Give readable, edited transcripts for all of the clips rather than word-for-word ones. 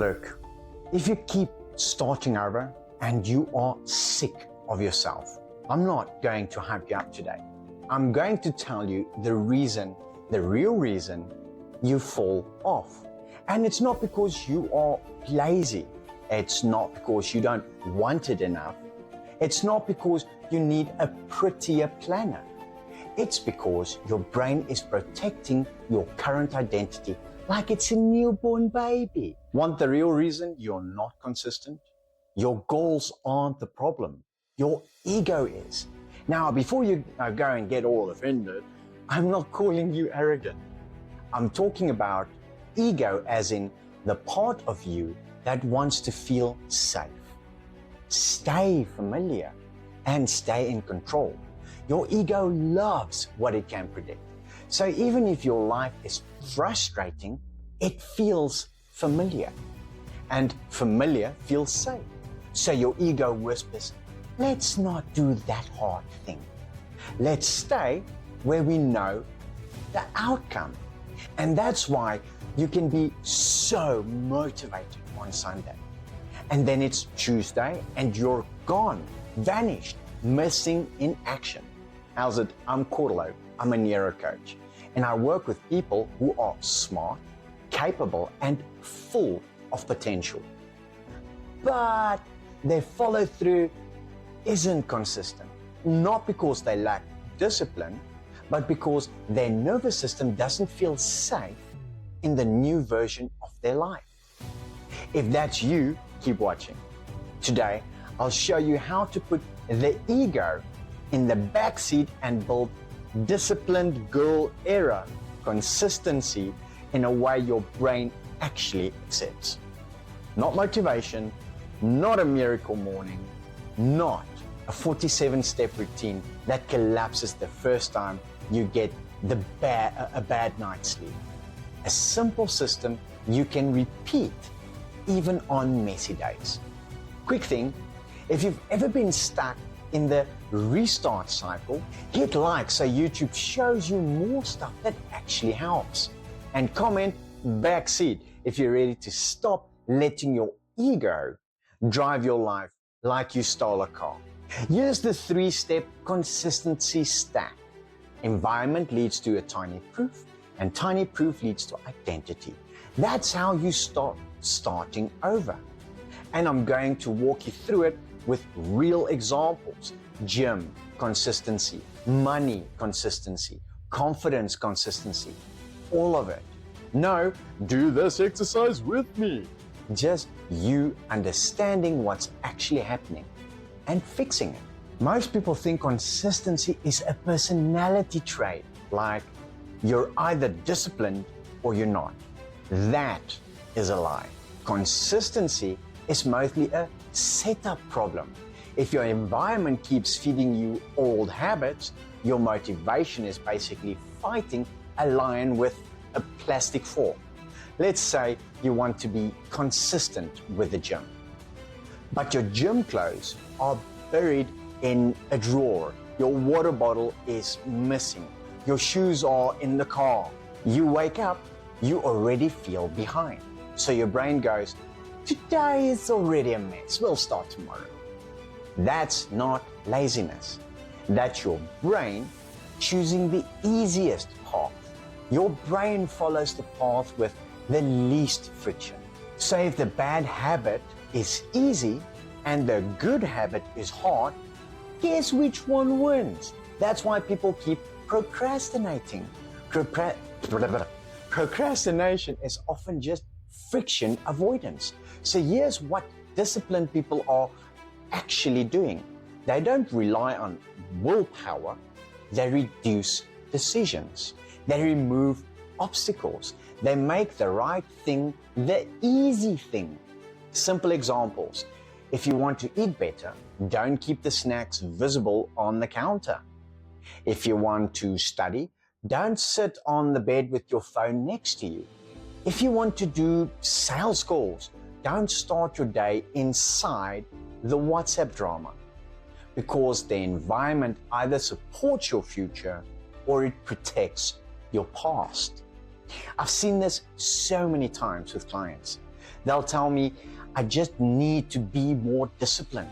Look, if you keep starting over and you are sick of yourself, I'm not going to hype you up today. I'm going to tell you the real reason you fall off. And it's not because you are lazy. It's not because you don't want it enough. It's not because you need a prettier planner. It's because your brain is protecting your current identity like it's a newborn baby. Want the real reason you're not consistent? Your goals aren't the problem. Your ego is. Now, before you go and get all offended, I'm not calling you arrogant. I'm talking about ego as in the part of you that wants to feel safe, stay familiar, and stay in control. Your ego loves what it can predict. So even if your life is frustrating, it feels familiar. And familiar feels safe. So your ego whispers, let's not do that hard thing. Let's stay where we know the outcome. And that's why you can be so motivated on Sunday. And then it's Tuesday and you're gone, vanished, missing in action. How's it? I'm Corlo. I'm a Neuro coach. And I work with people who are smart, capable, and full of potential. But their follow through isn't consistent. Not because they lack discipline, but because their nervous system doesn't feel safe in the new version of their life. If that's you, keep watching. Today, I'll show you how to put the ego in the backseat and build disciplined girl era consistency in a way your brain actually accepts. Not motivation, not a miracle morning, not a 47-step routine that collapses the first time you get a bad night's sleep. A simple system you can repeat even on messy days. Quick thing, if you've ever been stuck in the restart cycle, hit like so YouTube shows you more stuff that actually helps. And comment backseat if you're ready to stop letting your ego drive your life like you stole a car. Here's the 3-step consistency stack. Environment leads to a tiny proof, and tiny proof leads to identity. That's how you start starting over. And I'm going to walk you through it with real examples. Gym consistency, money consistency, confidence consistency, all of it. No, do this exercise with me. Just you understanding what's actually happening and fixing it. Most people think consistency is a personality trait, like you're either disciplined or you're not. That is a lie. Consistency is mostly a setup problem. If your environment keeps feeding you old habits, your motivation is basically fighting a lion with a plastic fork. Let's say you want to be consistent with the gym, but your gym clothes are buried in a drawer. Your water bottle is missing. Your shoes are in the car. You wake up, you already feel behind. So your brain goes, today is already a mess. We'll start tomorrow. That's not laziness. That's your brain choosing the easiest path. Your brain follows the path with the least friction. So if the bad habit is easy and the good habit is hard, guess which one wins? That's why people keep procrastinating. Procrastination is often just friction avoidance. So here's what disciplined people are actually doing. They don't rely on willpower, they reduce decisions. They remove obstacles. They make the right thing the easy thing. Simple examples. If you want to eat better, don't keep the snacks visible on the counter. If you want to study, don't sit on the bed with your phone next to you. If you want to do sales calls, don't start your day inside the WhatsApp drama, because the environment either supports your future or it protects your past. I've seen this so many times with clients. They'll tell me, I just need to be more disciplined.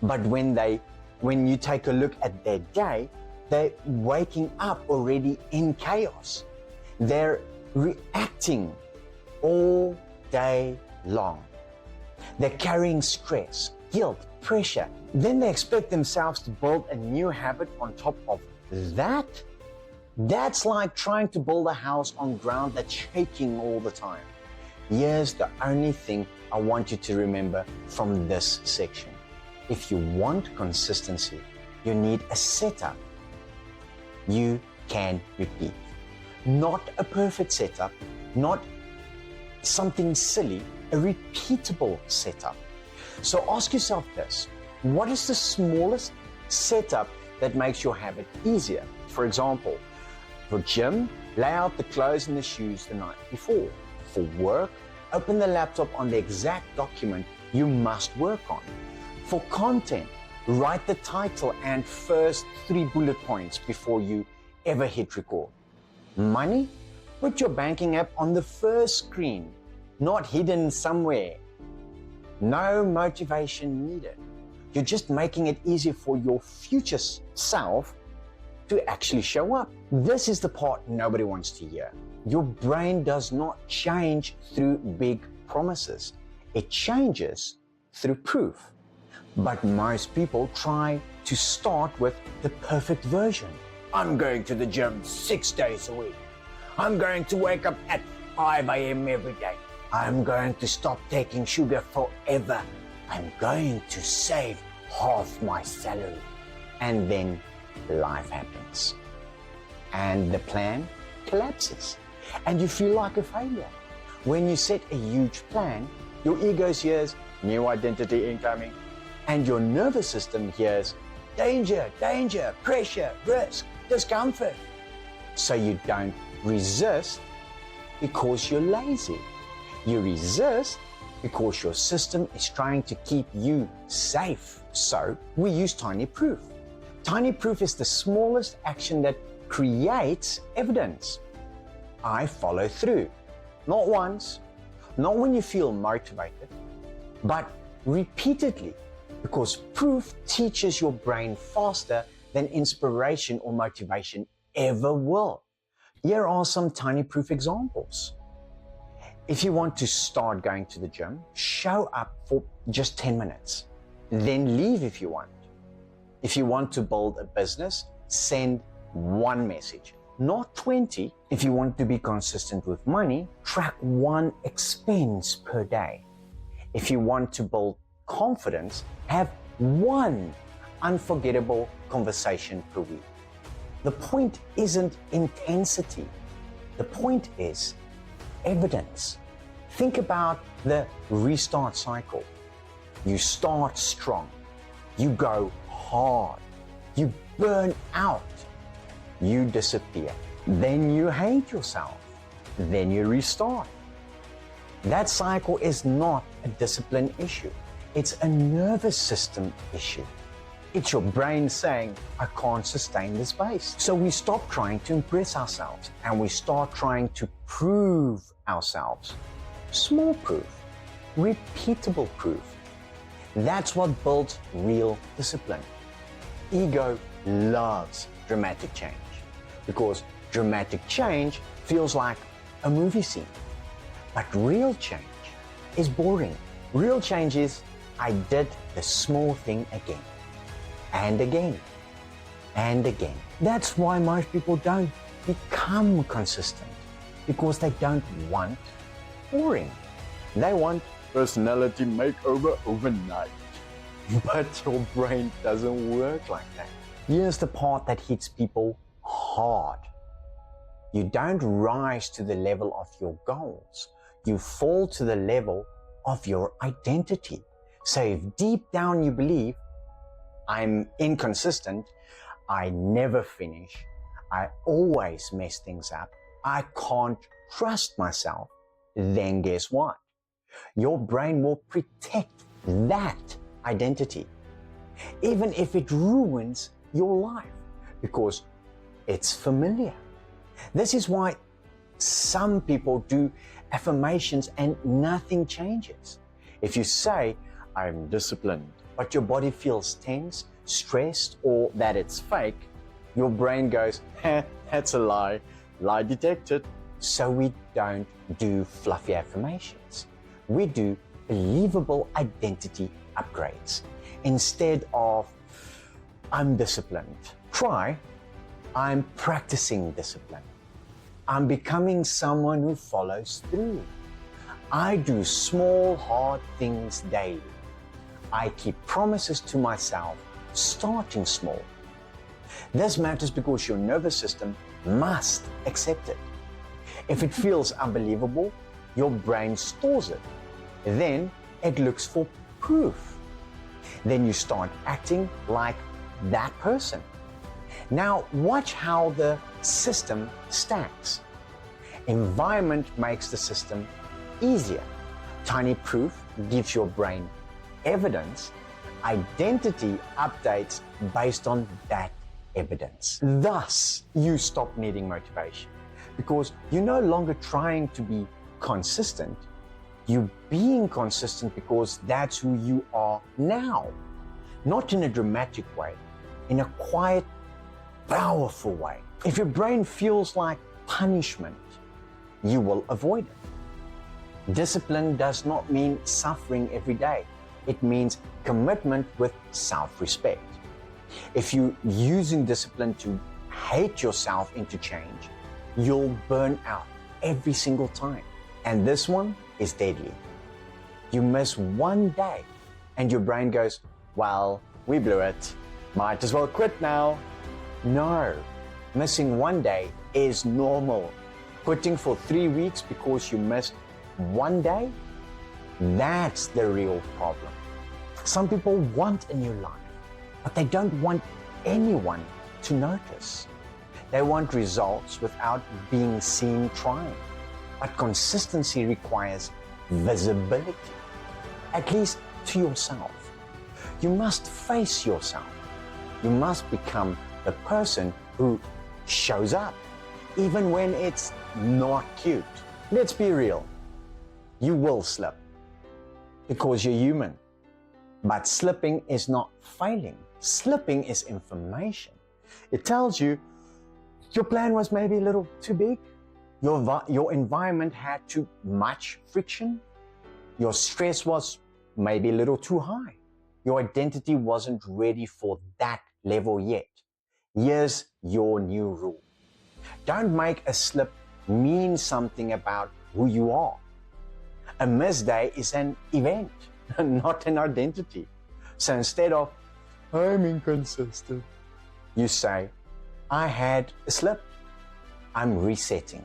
But when you take a look at their day, they're waking up already in chaos. They're reacting all day long. They're carrying stress, guilt, pressure. Then they expect themselves to build a new habit on top of that. That's like trying to build a house on ground that's shaking all the time. Here's the only thing I want you to remember from this section. If you want consistency, you need a setup you can repeat. Not a perfect setup, not something silly, a repeatable setup. So ask yourself this: what is the smallest setup that makes your habit easier? For example, for gym, lay out the clothes and the shoes the night before. For work, open the laptop on the exact document you must work on. For content, write the title and first 3 bullet points before you ever hit record. Money, put your banking app on the first screen, not hidden somewhere. No motivation needed. You're just making it easier for your future self to actually show up. This is the part nobody wants to hear. Your brain does not change through big promises. It changes through proof. But most people try to start with the perfect version. I'm going to the gym 6 days a week. I'm going to wake up at 5 a.m. every day. I'm going to stop taking sugar forever. I'm going to save half my salary. And then life happens. And the plan collapses. And you feel like a failure. When you set a huge plan, your ego hears new identity incoming. And your nervous system hears danger, danger, pressure, risk, discomfort. So you don't resist because you're lazy. You resist because your system is trying to keep you safe. So we use tiny proof. Tiny proof is the smallest action that creates evidence. I follow through. Not once, not when you feel motivated, but repeatedly. Because proof teaches your brain faster than inspiration or motivation ever will. Here are some tiny proof examples. If you want to start going to the gym, show up for just 10 minutes. Then leave if you want. If you want to build a business, send 1 message, not 20. If you want to be consistent with money, track 1 expense per day. If you want to build confidence, have 1 unforgettable conversation per week. The point isn't intensity. The point is evidence. Think about the restart cycle. You start strong. You go hard. You burn out. You disappear. Then you hate yourself. Then you restart. That cycle is not a discipline issue. It's a nervous system issue. It's your brain saying, I can't sustain this pace. So we stop trying to impress ourselves and we start trying to prove ourselves. Small proof, repeatable proof. That's what builds real discipline. Ego loves dramatic change because dramatic change feels like a movie scene. But real change is boring. Real change is, I did the small thing again, and again, and again. That's why most people don't become consistent, because they don't want boring. They want personality makeover overnight. But your brain doesn't work like that. Here's the part that hits people hard. You don't rise to the level of your goals. You fall to the level of your identity. So if deep down you believe, I'm inconsistent, I never finish, I always mess things up, I can't trust myself, then guess what? Your brain will protect that identity, even if it ruins your life, because it's familiar. This is why Some people do affirmations and nothing changes. If you say, I'm disciplined, but your body feels tense, stressed, or that it's fake, your brain goes, that's a lie, lie detected. So we don't do fluffy affirmations. We do believable identity upgrades. Instead of, I'm disciplined, try, I'm practicing discipline. I'm becoming someone who follows through. I do small, hard things daily. I keep promises to myself, starting small. This matters because your nervous system must accept it. If it feels unbelievable, your brain stores it. Then it looks for proof. Then you start acting like that person. Now watch how the system stacks. Environment makes the system easier. Tiny proof gives your brain evidence. Identity updates based on that evidence. Thus, you stop needing motivation because you're no longer trying to be consistent. You're being consistent because that's who you are now. Not in a dramatic way, in a quiet, powerful way. If your brain feels like punishment, you will avoid it. Discipline does not mean suffering every day. It means commitment with self-respect. If you're using discipline to hate yourself into change, you'll burn out every single time. And this one is deadly. You miss one day and your brain goes, well, we blew it. Might as well quit now. No, missing one day is normal. Quitting for 3 weeks because you missed one day, that's the real problem. Some people want a new life, but they don't want anyone to notice. They want results without being seen trying. But consistency requires visibility, at least to yourself. You must face yourself. You must become the person who shows up, even when it's not cute. Let's be real. You will slip because you're human. But slipping is not failing. Slipping is information. It tells you your plan was maybe a little too big. Your environment had too much friction. Your stress was maybe a little too high. Your identity wasn't ready for that level yet. Here's your new rule. Don't make a slip mean something about who you are. A missed day is an event, not an identity. So instead of, I'm inconsistent, you say, I had a slip. I'm resetting.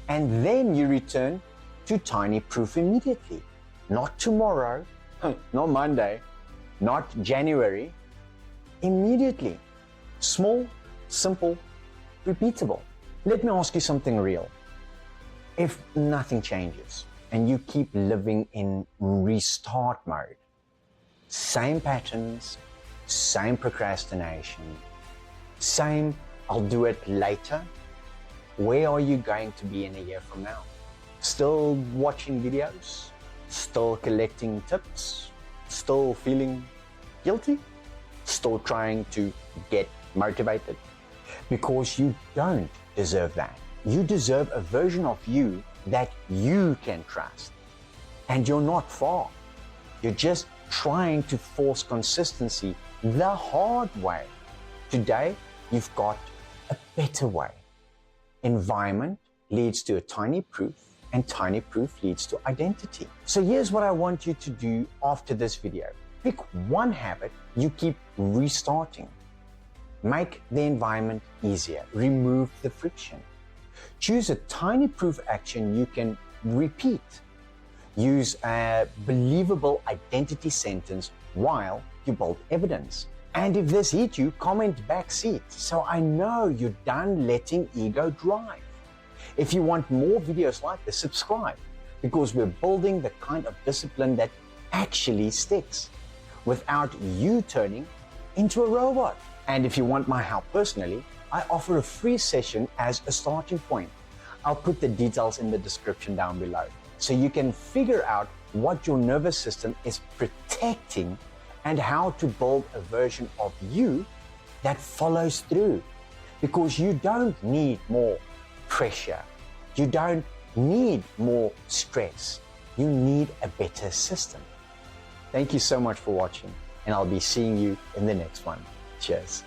And then you return to tiny proof immediately. Not tomorrow, not Monday, not January. Immediately. Small, simple, repeatable. Let me ask you something real. If nothing changes and you keep living in restart mode, same patterns, same procrastination, same I'll do it later, where are you going to be in a year from now? Still watching videos? Still collecting tips? Still feeling guilty? Still trying to get motivated? Because you don't deserve that. You deserve a version of you that you can trust. And you're not far. You're just trying to force consistency the hard way. Today, you've got a better way. Environment leads to a tiny proof, and tiny proof leads to identity. So here's what I want you to do after this video. Pick one habit you keep restarting. Make the environment easier. Remove the friction. Choose a tiny proof action you can repeat. Use a believable identity sentence while you build evidence. And if this hit you, comment backseat so I know you're done letting ego drive. If you want more videos like this, subscribe, because we're building the kind of discipline that actually sticks without you turning into a robot. And if you want my help personally, I offer a free session as a starting point. I'll put the details in the description down below so you can figure out what your nervous system is protecting and how to build a version of you that follows through. Because you don't need more pressure. You don't need more stress. You need a better system. Thank you so much for watching, and I'll be seeing you in the next one. Cheers.